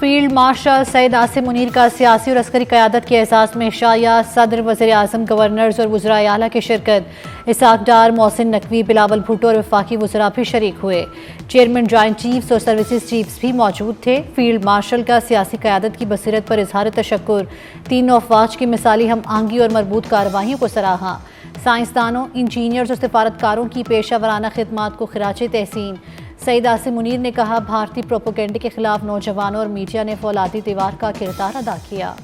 Field marshal Syed Asim Munir का सियासी और अस्करी क़यादत के एहसास में शाया सदर वज़ीर आज़म गवर्नर्स और वज़राए आला की शिरकत। इसाक डार, मोहसिन नकवी, बिलावल भुट्टो और वफाकी वज़रा भी शरीक हुए। चेयरमैन जॉइंट चीफ्स और सर्विसेज चीफ्स भी मौजूद थे। फील्ड मार्शल का सियासी क़यादत की बसीरत पर इजहार तशक्कुर। तीनों अफवाज की मिसाली हम आहंगी और मरबूत कार्रवाइयों को सराहा। साइंसदानों, इंजीनियर्स और सिफारतकारों की पेशा वराना खिदमात को खिराज तहसीन। सैयद आसिम मुनीर ने कहा, भारतीय प्रोपेगेंडे के खिलाफ नौजवानों और मीडिया ने फौलादी दीवार का किरदार अदा किया।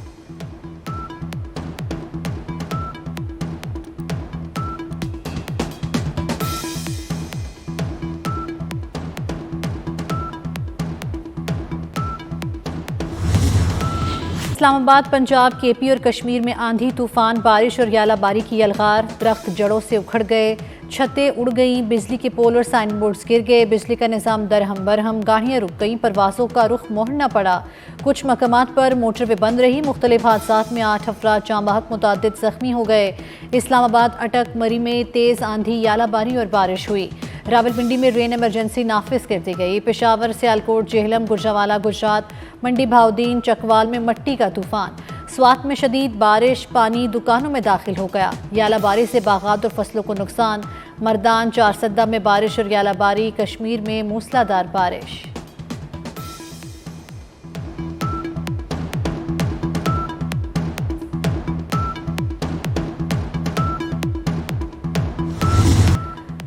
इस्लामाबाद, पंजाब, केपी और कश्मीर में आंधी, तूफान, बारिश और यालाबारी की यलगार। दरख्त जड़ों से उखड़ गए, छतें उड़ गईं, बिजली के पोल और साइन बोर्ड्स गिर गए, बिजली का निज़ाम दरहम बरहम, गाड़ियाँ रुक गईं, परवाज़ों का रुख मोड़ना पड़ा। कुछ मकामात पर मोटरवे बंद रही। मुख्तलिफ हादसात में 8 अफराद जाँ बहक, मुतादिद ज़ख्मी हो गए। इस्लामाबाद, अटक, मरी में तेज़ आंधी, यालाबारी और बारिश हुई। रावलपिंडी में रेन एमरजेंसी नाफिज कर दी गई। पेशावर, सियालकोट, जेहलम, गुजरावाला, गुजरात, मंडी भाउदीन, चकवाल में मट्टी का तूफान। स्वात में शदीद बारिश, पानी दुकानों में दाखिल हो गया। यालाबारी से बागात और फसलों को नुकसान। मर्दान, चारसद्दा में बारिश और यालाबारी। कश्मीर में मूसलाधार बारिश।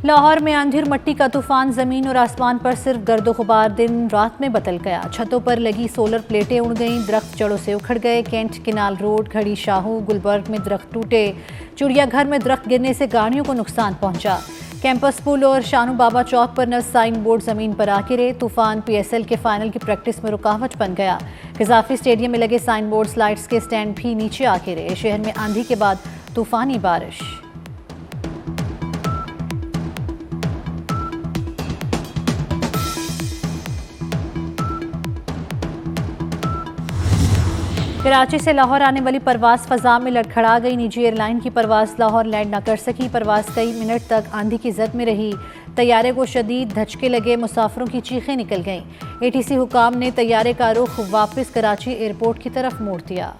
लाहौर में आंधी और मट्टी का तूफान। जमीन और आसमान पर सिर्फ गर्दो गुबार दिन रात में बदल गया। छतों पर लगी सोलर प्लेटें उड़ गईं, दरख्त जड़ों से उखड़ गए। कैंट किनाल रोड, घड़ी शाहू, गुलबर्ग में दरख्त टूटे। चिड़ियाघर में दरख्त गिरने से गाड़ियों को नुकसान पहुंचा। कैंपस पुल और शानू बाबा चौक पर नस साइन बोर्ड जमीन पर आ गिरे। तूफान PSL के फाइनल की प्रैक्टिस में रुकावट बन गया। गजाफी स्टेडियम में लगे साइन बोर्ड, लाइट्स के स्टैंड भी नीचे आ गिरे। शहर में आंधी के बाद तूफानी बारिश। कराची से लाहौर आने वाली परवाज़ फ़ज़ा में लड़खड़ा गई। निजी एयरलाइन की परवाज़ लाहौर लैंड न कर सकी। परवाज़ कई मिनट तक आंधी की जद में रही। तैयारे को शदीद धचके लगे, मुसाफिरों की चीखें निकल गईं। ATC हुकाम ने तैयारे का रुख वापस कराची एयरपोर्ट की तरफ मोड़ दिया।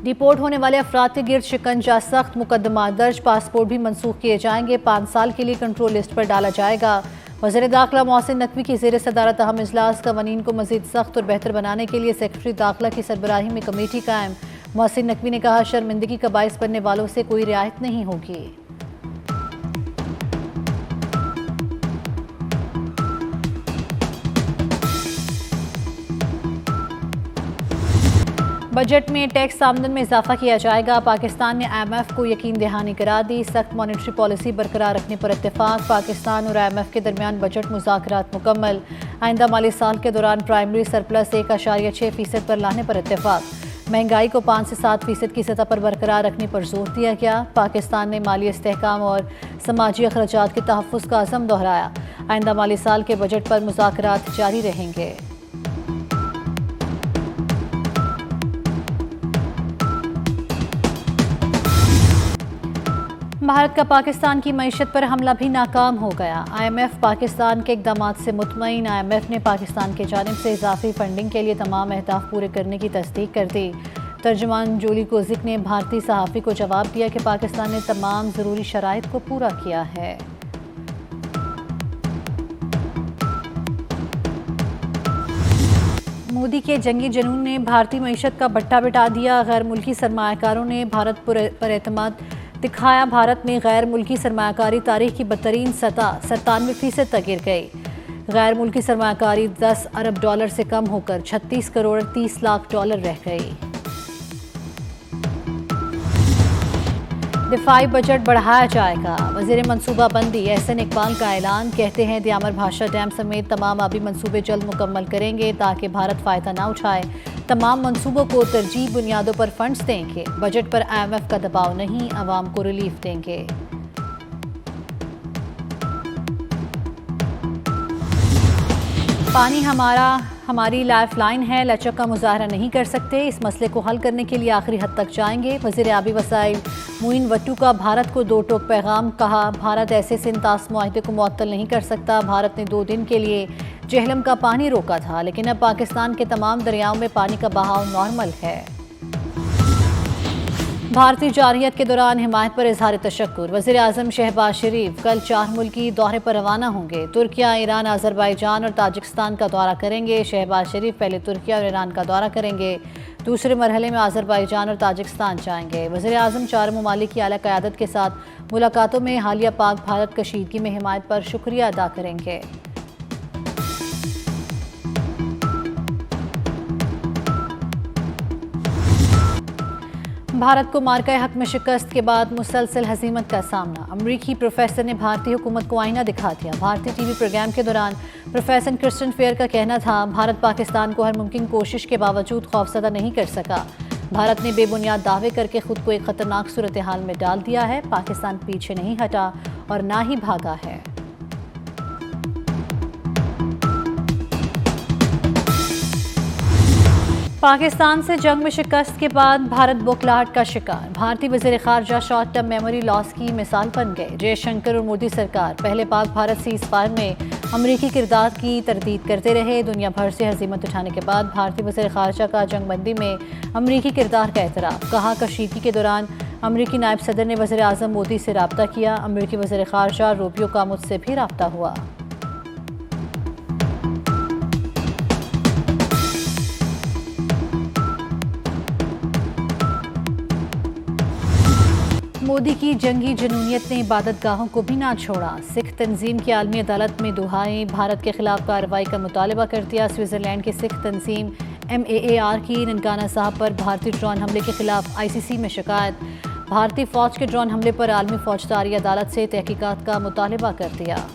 डिपोर्ट होने वाले अफराद के गिर्द शिकंजा सख्त, मुकदमा दर्ज, पासपोर्ट भी मनसूख किए जाएंगे। 5 साल के लिए कंट्रोल लिस्ट पर डाला जाएगा। वज़ीर दाखिला मोहसिन नकवी की ज़ेर सदारत अहम इजलास। कवानीन को मज़ीद सख्त और बेहतर बनाने के लिए सेक्रेटरी दाखिला की सरबराही में कमेटी कायम। मोहसिन नकवी ने कहा, शर्मिंदगी का बाइस बनने वालों से कोई रियायत नहीं होगी। बजट में टैक्स आमदन में इजाफा किया जाएगा। पाकिस्तान ने IMF को यकीन दहानी करार दी। सख्त मॉनेटरी पॉलिसी बरकरार रखने पर इत्तेफाक। पाकिस्तान और IMF के दरमियान बजट मुज़ाकरात मुकम्मल। आइंदा माली साल के दौरान प्राइमरी सरप्लस 1.6% पर लाने पर इत्तेफाक। महंगाई को 5 से 7% की सतह पर बरकरार रखने पर जोर दिया गया। पाकिस्तान ने माली इस्तेहकाम और समाजी अखराजात के तहफ़्फ़ुज़ का अज़म दोहराया। आइंदा माली साल के बजट पर मुज़ाकरात जारी रहेंगे। भारत का पाकिस्तान की मईशत पर हमला भी नाकाम हो गया। IMF पाकिस्तान के इक़दामात से मुतमईन। IMF ने पाकिस्तान की जानिब से इजाफी फंडिंग के लिए तमाम अहदाफ पूरे करने की तस्दीक कर दी। तर्जुमान जूली कोजिक ने भारतीय सहाफ़ी को जवाब दिया कि पाकिस्तान ने तमाम ज़रूरी शराइत को पूरा किया है। मोदी के जंगी जनून ने भारतीय मईशत का बट्टा बिठा दिया। गैर मुल्की सरमायाकारों ने भारत पर एतमाद दिखाया। भारत में गैर मुल्की सरमायाकारी तारीख की बदतरीन सतह 97% तक गिर गई। गैर मुल्की सरमायाकारी 10 अरब डॉलर से कम होकर 36 करोड़ 30 लाख डॉलर रह गई। दिफाई बजट बढ़ाया जाएगा। वज़ीर मनसूबाबंदी एहसन इकबाल का ऐलान। कहते हैं दियामर भाषा डैम समेत तमाम आबी मनसूबे जल्द मुकम्मल करेंगे ताकि भारत फ़ायदा ना उठाए। तमाम मंसूबों को तरजीह बुनियादों पर फंड्स देंगे। बजट पर IMF का दबाव नहीं, आवाम को रिलीफ देंगे। पानी हमारी लाइफ लाइन है, लचक का मुजाहरा नहीं कर सकते। इस मसले को हल करने के लिए आखिरी हद तक जाएंगे। वज़ीर आबी वसाइल मुइन वट्टू का भारत को दो टोक पैगाम, कहा भारत ऐसे सिंतास मुआहदे को मुअत्तल नहीं कर सकता। भारत ने 2 दिन के लिए जेहलम का पानी रोका था, लेकिन अब पाकिस्तान के तमाम दरियाओं में पानी का बहाव नॉर्मल है। भारतीय जारहियत के दौरान हिमायत पर इजहार तशक्कुर, वज़ीर आज़म शहबाज शरीफ कल 4 मुल्की दौरे पर रवाना होंगे। तुर्किया, ईरान, अज़रबैजान और ताजिकिस्तान का दौरा करेंगे। शहबाज शरीफ पहले तुर्किया और ईरान का दौरा करेंगे, दूसरे मरहले में अज़रबैजान और ताजिकिस्तान जाएंगे। वज़ीर आज़म 4 ममालिक की आला क़यादत के साथ मुलाकातों में हालिया पाक भारत कशीदगी में हिमायत पर शुक्रिया अदा करेंगे। भारत को मार्का हक में शिकस्त के बाद मुसलसल हजीमत का सामना, अमरीकी प्रोफेसर ने भारतीय हुकूमत को आईना दिखा दिया। भारतीय टीवी प्रोग्राम के दौरान प्रोफेसर क्रिस्टन फेयर का कहना था, भारत पाकिस्तान को हर मुमकिन कोशिश के बावजूद खौफजदा नहीं कर सका। भारत ने बेबुनियाद दावे करके खुद को एक खतरनाक सूरत हाल में डाल दिया है। पाकिस्तान पीछे नहीं हटा और ना ही भागा है। पाकिस्तान से जंग में शिकस्त के बाद भारत बौखलाहट का शिकार, भारतीय वज़ीर ख़ारजा शॉर्ट टर्म मेमोरी लॉस की मिसाल बन गए। जयशंकर और मोदी सरकार पहले पाक भारत सीज़ फायर में अमरीकी किरदार की तरदीद करते रहे। दुनिया भर से हजीमत उठाने के बाद भारतीय वज़ीर ख़ारजा का जंगबंदी में अमरीकी किरदार का एतराफ़, कहा कशीदगी के दौरान अमरीकी नायब सदर ने वज़ीर आज़म मोदी से रब्ता किया। अमरीकी वज़ीर ख़ारजा रूबियो का मुझसे भी रब्ता हुआ। मोदी की जंगी जनूनियत ने इबादत गाहों को भी ना छोड़ा। सिख तंजीम की आलमी अदालत में दुहाएं, भारत के खिलाफ कार्रवाई का मुतालबा कर दिया। स्विट्ज़रलैंड की सिख तंजीम MAAR की ननकाना साहब पर भारतीय ड्रोन हमले के खिलाफ ICC में शिकायत, भारतीय फौज के ड्रोन हमले पर आलमी फौजदारी अदालत से तहकीकात का मुतालबा कर दिया।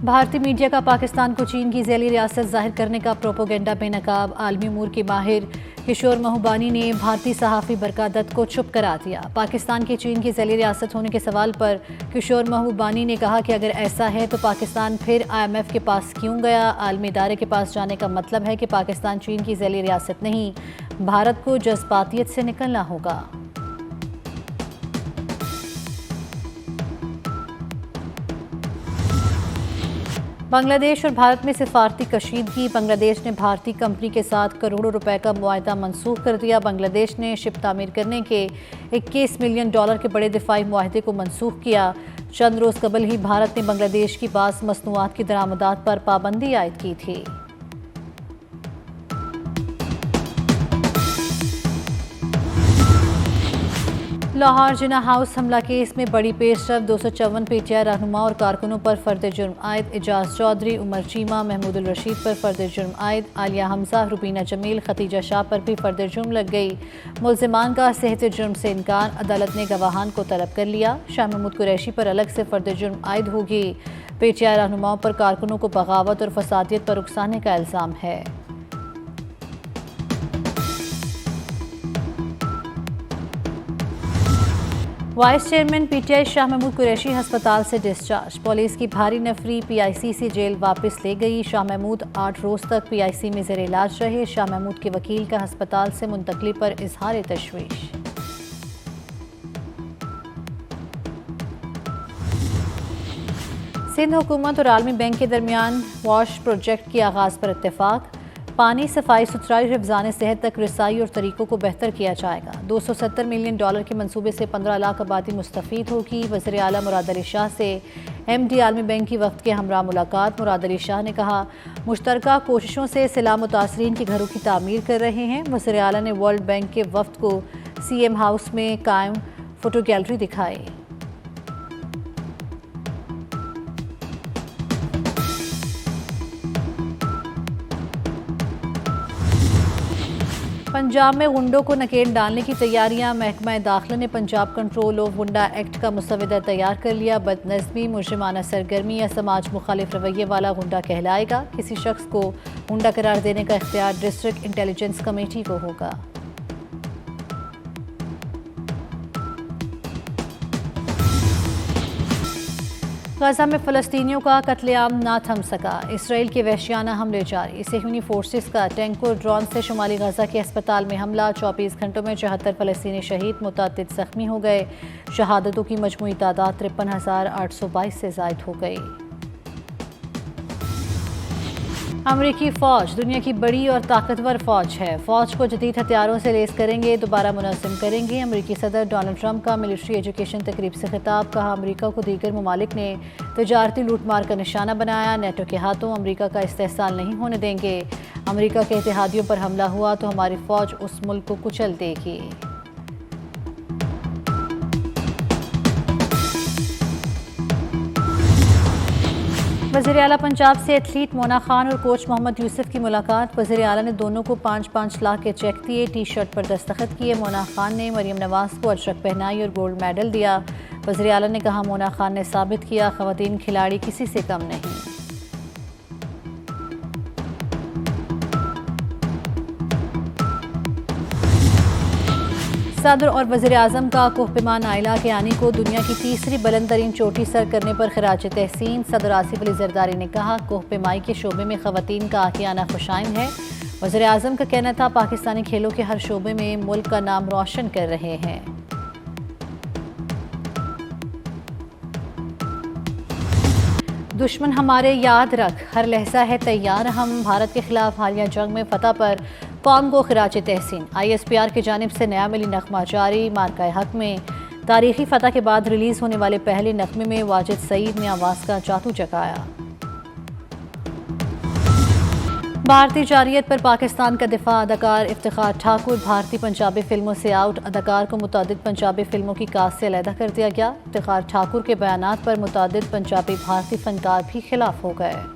भारतीय मीडिया का पाकिस्तान को चीन की झैली रियासत जाहिर करने का प्रोपोगेंडा बेनकाब, आलमी उमूर के माहिर किशोर महबूबानी ने भारतीय सहाफ़ी बरका दत्त को चुप करा दिया। पाकिस्तान की चीन की झैली रियासत होने के सवाल पर किशोर महबूबानी ने कहा कि अगर ऐसा है तो पाकिस्तान फिर IMF के पास क्यों गया। आलमी इदारे के पास जाने का मतलब है कि पाकिस्तान चीन की झैली रियासत नहीं, भारत को जज्बातियत से निकलना होगा। बांग्लादेश और भारत में सिफारती कशीदगी, बांग्लादेश ने भारतीय कंपनी के साथ करोड़ों रुपए का मुआहदा मनसूख कर दिया। बांग्लादेश ने शिप तामीर करने के $21 मिलियन के बड़े दिफाई मुआहदे को मनसूख किया। चंद रोज़ कबल ही भारत ने बांग्लादेश की बास मसनूआत की दरामदात पर पाबंदी आयद की थी। लाहौर जिना हाउस हमला केस में बड़ी पेशरफ, 254 PTI रहनुमा और कारकुनों पर फर्द जुर्म आयद। एजाज चौधरी, उमर चीमा, महमूदुल रशीद पर फर्द जुर्म आयद। आलिया हमजा, रुबीना जमील, खतीजा शाह पर भी फर्द जुर्म लग गई। मुल्जिमान का सेहत जुर्म से इनकार, अदालत ने गवाहान को तलब कर लिया। शाह महमूद कुरैशी पर अलग से फर्द जुर्म आयद होगी। PTI रहनुमाओं पर कारकुनों को बगावत और फसादियत पर उकसाने का इल्ज़ाम है। Vice chairman PTI Shah Mahmood Qureshi अस्पताल से डिस्चार्ज, पुलिस की भारी नफरी PIC से जेल वापस ले गई। शाह महमूद 8 रोज़ तक PIC में ज़ेर इलाज रहे। शाह महमूद के वकील का अस्पताल से मुंतकली पर इजहार तशवीश। सिंध हुकूमत और आलमी बैंक के दरमियान वॉश प्रोजेक्ट के आगाज़ पर इत्तेफाक, पानी, सफाई सुथराई, हिफ्ज़ान सेहत तक रसाई और तरीकों को बेहतर किया जाएगा। $270 मिलियन के मंसूबे से 15 लाख आबादी मुस्तफ़ीद होगी। वज़ीर आला मुराद अली शाह से MD आलमी बैंक की वक्त के हमरा मुलाकात, मुराद अली शाह ने कहा मुश्तरका कोशिशों से सिला मुतासरीन के घरों की तामीर कर रहे हैं। वज़ीर आला ने वर्ल्ड बैंक के वफ्द को CM हाउस में कायम फ़ोटो गैलरी दिखाई। पंजाब में गुंडों को नकेल डालने की तैयारियां, महकमा दाखिला ने पंजाब कंट्रोल ऑफ गुंडा एक्ट का मुसवदा तैयार कर लिया। बदनज़मी, मुजरिमाना सरगर्मी या समाज मुखालिफ रवैये वाला गुंडा कहलाएगा। किसी शख्स को गुंडा करार देने का इख्तियार डिस्ट्रिक्ट इंटेलिजेंस कमेटी को होगा। गजा में फ़लस्तीनियों का कत्लेआम ना थम सका, इसराइल के वहशियाना हमले जारी। सेहूनी फोर्सेस का टैंक और ड्रोन से शुमाली गजा के अस्पताल में हमला। 24 घंटों में 74 फ़लस्तीनी शहीद, मुतअद्दिद ज़ख्मी हो गए। शहादतों की मजमूई तादाद 53,822 से ज़ायद हो गई। अमरीकी फ़ौज दुनिया की बड़ी और ताकतवर फ़ौज है। फ़ौज को जदीद हथियारों से लैस करेंगे, दोबारा मुनज़्ज़म करेंगे। अमरीकी सदर डोनाल्ड ट्रंप का मिलिट्री एजुकेशन तकरीब से खिताब। कहा, अमरीका को दीगर ममालिक ने तजारती लूटमार का निशाना बनाया। नेटो के हाथों अमरीका का इस्तेहसाल नहीं होने देंगे। अमरीका के इत्तेहादियों पर हमला हुआ तो हमारी फ़ौज उस मुल्क को कुचल देगी। वज़ीर आला पंजाब से एथलीट मोना खान और कोच मोहम्मद यूसुफ की मुलाकात। वज़ीर आला ने दोनों को 5-5 लाख के चेक दिए, टी शर्ट पर दस्तखत किए। मोना खान ने मरियम नवाज को अजरक पहनाई और गोल्ड मेडल दिया। वज़ीर आला ने कहा, मोना खान ने साबित किया ख़वातीन खिलाड़ी किसी से कम नहीं। सदर और वज़ीर आज़म का कोहपेमा नाइला के आने को दुनिया की तीसरी बुलंद तरीन चोटी सर करने पर खिराज तहसीन। सदर आसिफ अली जरदारी ने कहा, कोहपेमाई के शोबे में ख़वातीन का आगे आना खुशाइन है। वज़ीर आज़म का कहना था, पाकिस्तानी खेलों के हर शोबे में मुल्क का नाम रोशन कर रहे हैं। दुश्मन हमारे याद रख, हर लहजा है तैयार हम। भारत के खिलाफ हालिया जंग में फतह पर कौम को खिराज तहसीन। ISPR की जानिब से नया मिली नगमा जारी। मार्का हक में तारीखी फतह के बाद रिलीज होने वाले पहले नगमे में वाजिद सईद ने आवाज़ का जादू जगाया। भारतीय जारियत पर पाकिस्तान का दिफा। अदाकार इफ्तिखार ठाकुर भारतीय पंजाबी फिल्मों से आउट। अदाकार को मुतअद्दिद पंजाबी फिल्मों की कास्ट से अलहदा कर दिया गया। इफ्तिखार ठाकुर के बयानात पर मुतअद्दिद पंजाबी भारतीय फनकार भी खिलाफ हो गए।